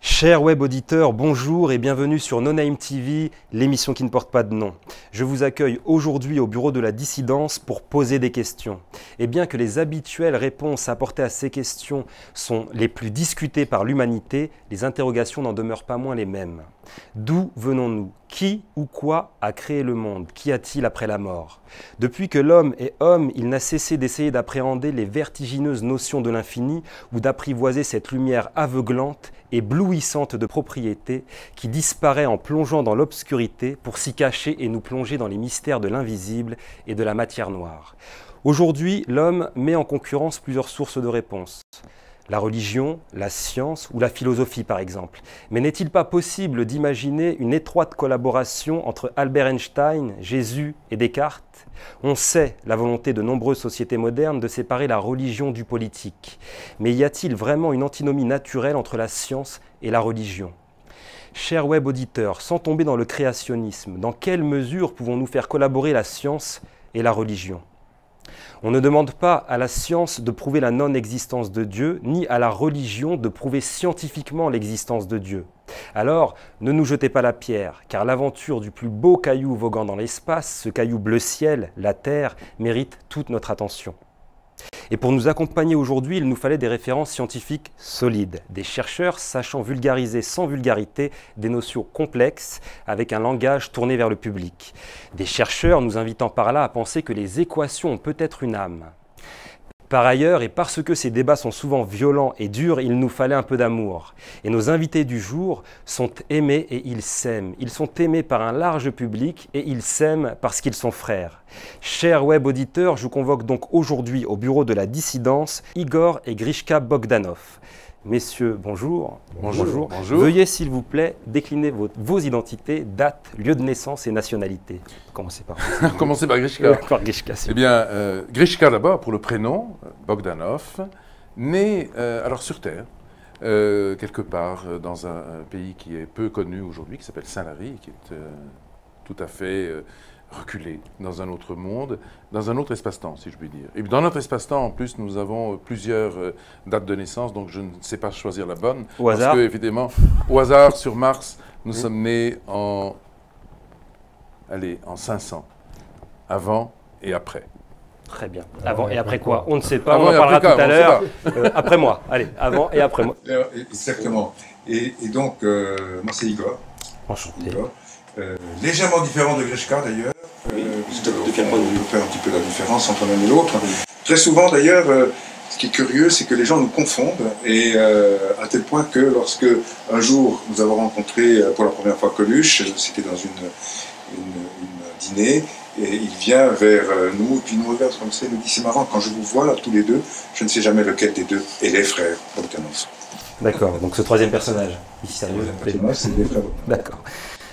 Chers web auditeurs, bonjour et bienvenue sur No Name TV, l'émission qui ne porte pas de nom. Je vous accueille aujourd'hui au bureau de la dissidence pour poser des questions. Et bien que les habituelles réponses apportées à ces questions sont les plus discutées par l'humanité, les interrogations n'en demeurent pas moins les mêmes. D'où venons-nous? Qui ou quoi a créé le monde? Qu'y a-t-il après la mort? Depuis que l'homme est homme, il n'a cessé d'essayer d'appréhender les vertigineuses notions de l'infini ou d'apprivoiser cette lumière aveuglante, éblouissante de propriété qui disparaît en plongeant dans l'obscurité pour s'y cacher et nous plonger dans les mystères de l'invisible et de la matière noire. Aujourd'hui, l'homme met en concurrence plusieurs sources de réponses. La religion, la science ou la philosophie par exemple. Mais n'est-il pas possible d'imaginer une étroite collaboration entre Albert Einstein, Jésus et Descartes? On sait la volonté de nombreuses sociétés modernes de séparer la religion du politique. Mais y a-t-il vraiment une antinomie naturelle entre la science et la religion? Chers web auditeurs, sans tomber dans le créationnisme, dans quelle mesure pouvons-nous faire collaborer la science et la religion? On ne demande pas à la science de prouver la non-existence de Dieu, ni à la religion de prouver scientifiquement l'existence de Dieu. Alors, ne nous jetez pas la pierre, car l'aventure du plus beau caillou voguant dans l'espace, ce caillou bleu ciel, la Terre, mérite toute notre attention. Et pour nous accompagner aujourd'hui, il nous fallait des références scientifiques solides, des chercheurs sachant vulgariser sans vulgarité des notions complexes avec un langage tourné vers le public. Des chercheurs nous invitant par là à penser que les équations ont peut-être une âme. Par ailleurs, et parce que ces débats sont souvent violents et durs, il nous fallait un peu d'amour. Et nos invités du jour sont aimés et ils s'aiment. Ils sont aimés par un large public et ils s'aiment parce qu'ils sont frères. Chers web auditeurs, je vous convoque donc aujourd'hui au bureau de la dissidence Igor et Grishka Bogdanov. Messieurs, bonjour. Bonjour. Bonjour. Veuillez s'il vous plaît décliner vos identités, date, lieu de naissance et nationalité. Commencez par Commencez par Grishka. Par Grishka, eh bien, Grishka d'abord pour le prénom, Bogdanov, né alors sur Terre, quelque part dans un pays qui est peu connu aujourd'hui, qui s'appelle Saint-Lary, qui est tout à fait reculé dans un autre monde, dans un autre espace-temps, si je puis dire. Et dans notre espace-temps, en plus, nous avons plusieurs dates de naissance, donc je ne sais pas choisir la bonne. Au hasard. Parce que, évidemment, au hasard, sur Mars, nous sommes nés en 500, avant et après. Très bien. Avant et après quoi? On ne sait pas, Avant on en parlera tout quoi, à l'heure. Après moi. Allez, avant et après moi. Exactement. Et donc, moi c'est Igor. Enchanté. Igor. Légèrement différent de Grishka d'ailleurs. On fait un petit peu la différence entre l'un et l'autre. Très souvent d'ailleurs, ce qui est curieux, c'est que les gens nous confondent. Et à tel point que lorsque un jour nous avons rencontré pour la première fois Coluche, c'était dans une dîner, et il vient vers nous, et puis il nous regarde comme ça, il nous dit: c'est marrant, quand je vous vois là tous les deux, je ne sais jamais lequel des deux est les frères Bogdanov. D'accord, donc ce troisième personnage, mystérieux. C'est les frères Bogdanov. D'accord.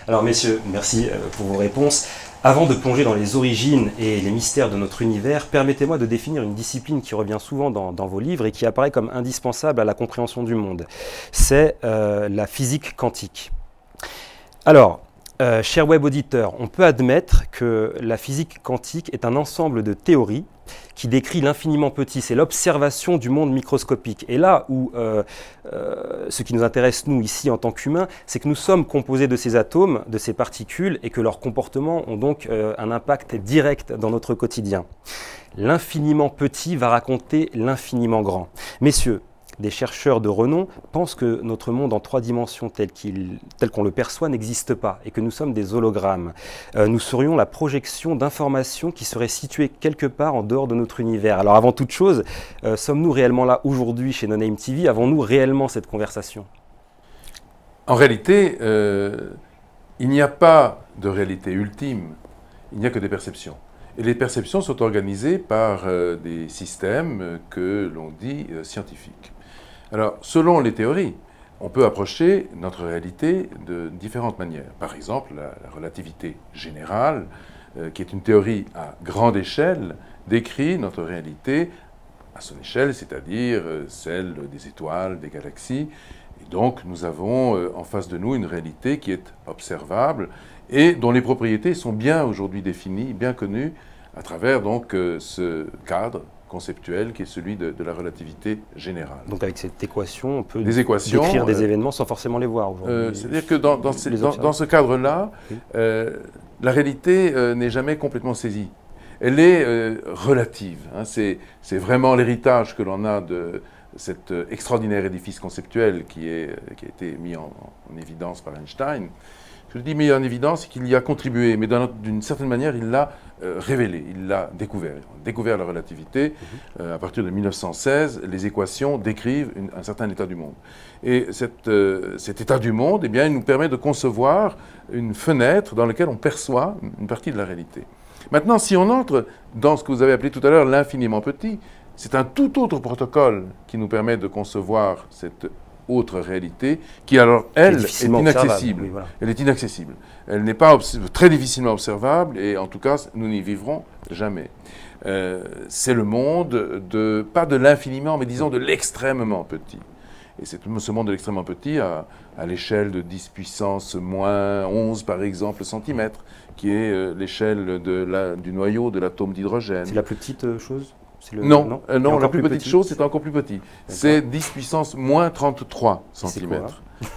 Alors messieurs, merci pour vos réponses. Avant de plonger dans les origines et les mystères de notre univers, permettez-moi de définir une discipline qui revient souvent dans vos livres et qui apparaît comme indispensable à la compréhension du monde. C'est la physique quantique. Alors, chers web auditeurs, on peut admettre que la physique quantique est un ensemble de théories qui décrit l'infiniment petit, c'est l'observation du monde microscopique. Et là où ce qui nous intéresse, nous, ici, en tant qu'humains, c'est que nous sommes composés de ces atomes, de ces particules, et que leurs comportements ont donc un impact direct dans notre quotidien. L'infiniment petit va raconter l'infiniment grand. Messieurs, des chercheurs de renom pensent que notre monde en 3 dimensions tel qu'on le perçoit n'existe pas et que nous sommes des hologrammes. Nous serions la projection d'informations qui seraient situées quelque part en dehors de notre univers. Alors avant toute chose, sommes-nous réellement là aujourd'hui chez No Name TV? Avons-nous réellement cette conversation? En réalité, il n'y a pas de réalité ultime. il n'y a que des perceptions. Et les perceptions sont organisées par des systèmes que l'on dit scientifiques. Alors, selon les théories, on peut approcher notre réalité de différentes manières. Par exemple, la relativité générale, qui est une théorie à grande échelle, décrit notre réalité à son échelle, c'est-à-dire celle des étoiles, des galaxies. Et donc, nous avons en face de nous une réalité qui est observable et dont les propriétés sont bien aujourd'hui définies, bien connues, à travers donc ce cadre conceptuel qui est celui de la relativité générale. Donc avec cette équation, on peut décrire des événements sans forcément les voir aujourd'hui. C'est-à-dire que dans ce cadre-là, oui, la réalité n'est jamais complètement saisie. Elle est relative. Hein, c'est vraiment l'héritage que l'on a de cet extraordinaire édifice conceptuel qui a été mis en évidence par Einstein. Je dis mis en évidence, c'est qu'il y a contribué, mais d'une certaine manière, il l'a révélé, il l'a découvert. On a découvert la relativité. À partir de 1916, les équations décrivent un certain état du monde. Et cet état du monde, eh bien, il nous permet de concevoir une fenêtre dans laquelle on perçoit une partie de la réalité. Maintenant, si on entre dans ce que vous avez appelé tout à l'heure l'infiniment petit, c'est un tout autre protocole qui nous permet de concevoir cette autre réalité, qui alors, elle, est inaccessible. Oui, voilà. Elle est inaccessible. Elle n'est pas très difficilement observable, et en tout cas, nous n'y vivrons jamais. C'est le monde, pas de l'infiniment, mais disons de l'extrêmement petit. Et ce monde de l'extrêmement petit, à l'échelle de 10 puissance moins 11, par exemple, centimètres, qui est l'échelle du noyau de l'atome d'hydrogène. C'est la plus petite chose ? Non, la plus petite chose, c'est encore plus petit. C'est 10 puissance moins 33 cm.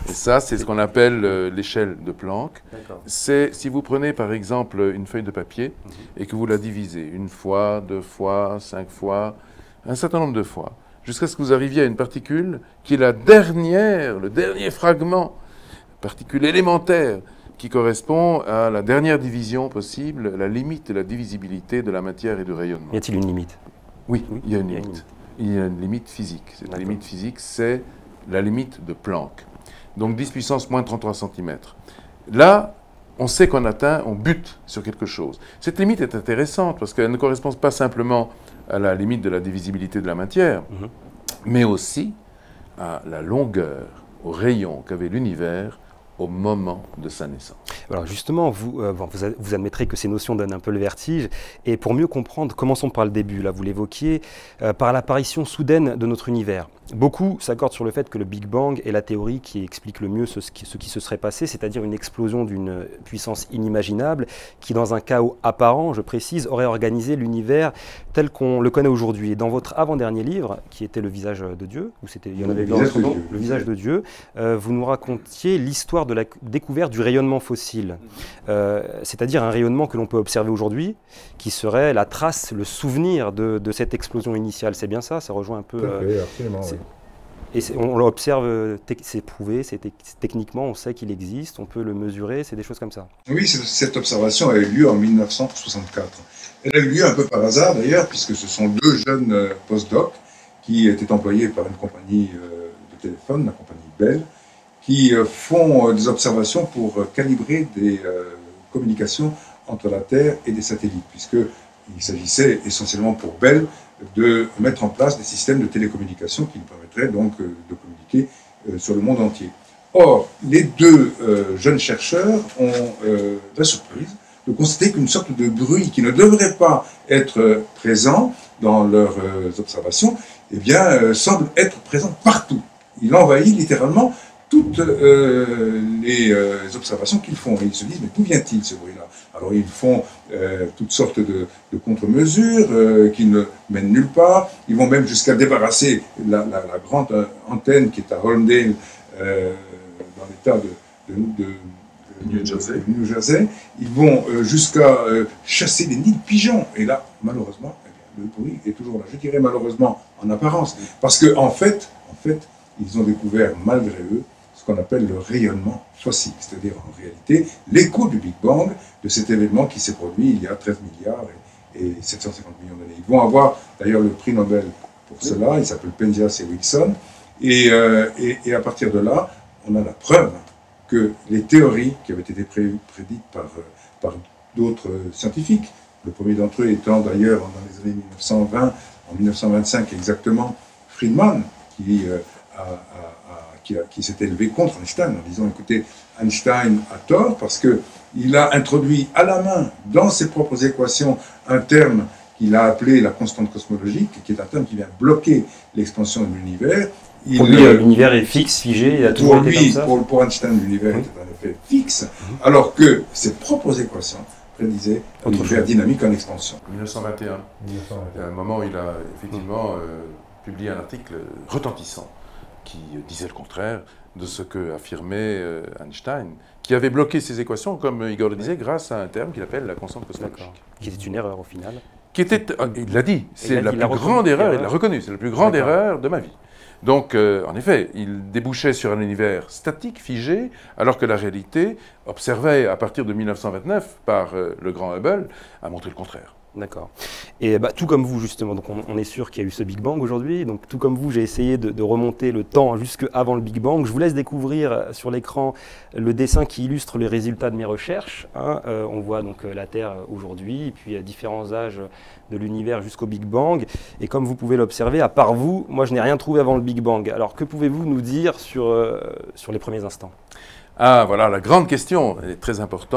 Et ça, c'est ce qu'on appelle l'échelle de Planck. C'est, si vous prenez par exemple une feuille de papier et que vous la divisez une fois, 2 fois, 5 fois, un certain nombre de fois, jusqu'à ce que vous arriviez à une particule qui est le dernier fragment, particule élémentaire, qui correspond à la dernière division possible, la limite de la divisibilité de la matière et du rayonnement. Y a-t-il une limite ? Oui, il y a une limite. Il y a une limite physique. Cette limite physique, c'est la limite de Planck. Donc 10 puissance moins 33 cm. Là, on sait qu'on bute sur quelque chose. Cette limite est intéressante parce qu'elle ne correspond pas simplement à la limite de la divisibilité de la matière, mais aussi à la longueur, au rayon qu'avait l'univers au moment de sa naissance. Alors justement, vous admettrez que ces notions donnent un peu le vertige, et pour mieux comprendre, commençons par le début, là vous l'évoquiez, par l'apparition soudaine de notre univers. Beaucoup s'accordent sur le fait que le Big Bang est la théorie qui explique le mieux ce qui se serait passé, c'est-à-dire une explosion d'une puissance inimaginable qui, dans un chaos apparent, je précise, aurait organisé l'univers tel qu'on le connaît aujourd'hui. Et dans votre avant-dernier livre, qui était Le visage de Dieu, il y en avait Le visage de Dieu, vous nous racontiez l'histoire de la découverte du rayonnement fossile, c'est-à-dire un rayonnement que l'on peut observer aujourd'hui, qui serait la trace, le souvenir de cette explosion initiale. C'est bien ça? Ça rejoint un peu... Oui, absolument, oui. Et on l'observe, c'est prouvé, techniquement, on sait qu'il existe, on peut le mesurer, c'est des choses comme ça. Oui, cette observation a eu lieu en 1964. Elle a eu lieu un peu par hasard d'ailleurs, puisque ce sont deux jeunes post-docs qui étaient employés par une compagnie de téléphone, la compagnie Bell, qui font des observations pour calibrer des communications entre la Terre et des satellites, puisqu'il s'agissait essentiellement pour Bell de mettre en place des systèmes de télécommunication qui nous permettraient donc de communiquer sur le monde entier. Or, les deux jeunes chercheurs ont la surprise de constater qu'une sorte de bruit qui ne devrait pas être présent dans leurs observations, eh bien, semble être présent partout. Il envahit littéralement toutes les observations qu'ils font. Et ils se disent, mais d'où vient-il ce bruit-là? Alors ils font toutes sortes de contre-mesures qui ne mènent nulle part. Ils vont même jusqu'à débarrasser la grande antenne qui est à Holmdel, dans l'état de New Jersey. Ils vont jusqu'à chasser des nids de pigeons. Et là, malheureusement, le bruit est toujours là. Je dirais malheureusement en apparence. Parce qu'en fait, ils ont découvert, malgré eux, ce qu'on appelle le rayonnement fossile, c'est-à-dire en réalité l'écho du Big Bang, de cet événement qui s'est produit il y a 13 milliards et 750 millions d'années. Ils vont avoir d'ailleurs le prix Nobel pour cela, ils s'appellent Penzias et Wilson, et à partir de là, on a la preuve que les théories qui avaient été prédites par d'autres scientifiques. Le premier d'entre eux étant d'ailleurs dans les années 1920, en 1925 exactement, Friedman, qui s'est élevé contre Einstein en disant, écoutez, Einstein a tort parce qu'il a introduit à la main dans ses propres équations un terme qu'il a appelé la constante cosmologique, qui est un terme qui vient bloquer l'expansion de l'univers. Pour lui, l'univers est fixe, figé, il a toujours été comme ça. Pour Einstein, l'univers était en effet fixe, alors que ses propres équations prédisaient un univers dynamique en expansion. 1921. À un moment, il a effectivement publié un article retentissant qui disait le contraire de ce que affirmait Einstein, qui avait bloqué ses équations, comme Igor le disait, grâce à un terme qu'il appelle la constante cosmologique. Qui était une erreur au final. Il l'a dit, c'est la plus grande erreur, il l'a reconnu, c'est la plus grande erreur de ma vie. Donc, en effet, il débouchait sur un univers statique, figé, alors que la réalité, observée à partir de 1929 par le grand Hubble, a montré le contraire. D'accord. Et tout comme vous, justement, donc on est sûr qu'il y a eu ce Big Bang aujourd'hui, donc tout comme vous, j'ai essayé de remonter le temps jusque avant le Big Bang. Je vous laisse découvrir sur l'écran le dessin qui illustre les résultats de mes recherches. On voit donc la Terre aujourd'hui, et puis différents âges de l'univers jusqu'au Big Bang. Et comme vous pouvez l'observer, à part vous, moi je n'ai rien trouvé avant le Big Bang. Alors que pouvez-vous nous dire sur les premiers instants? Ah, voilà, la grande question, elle est très importante.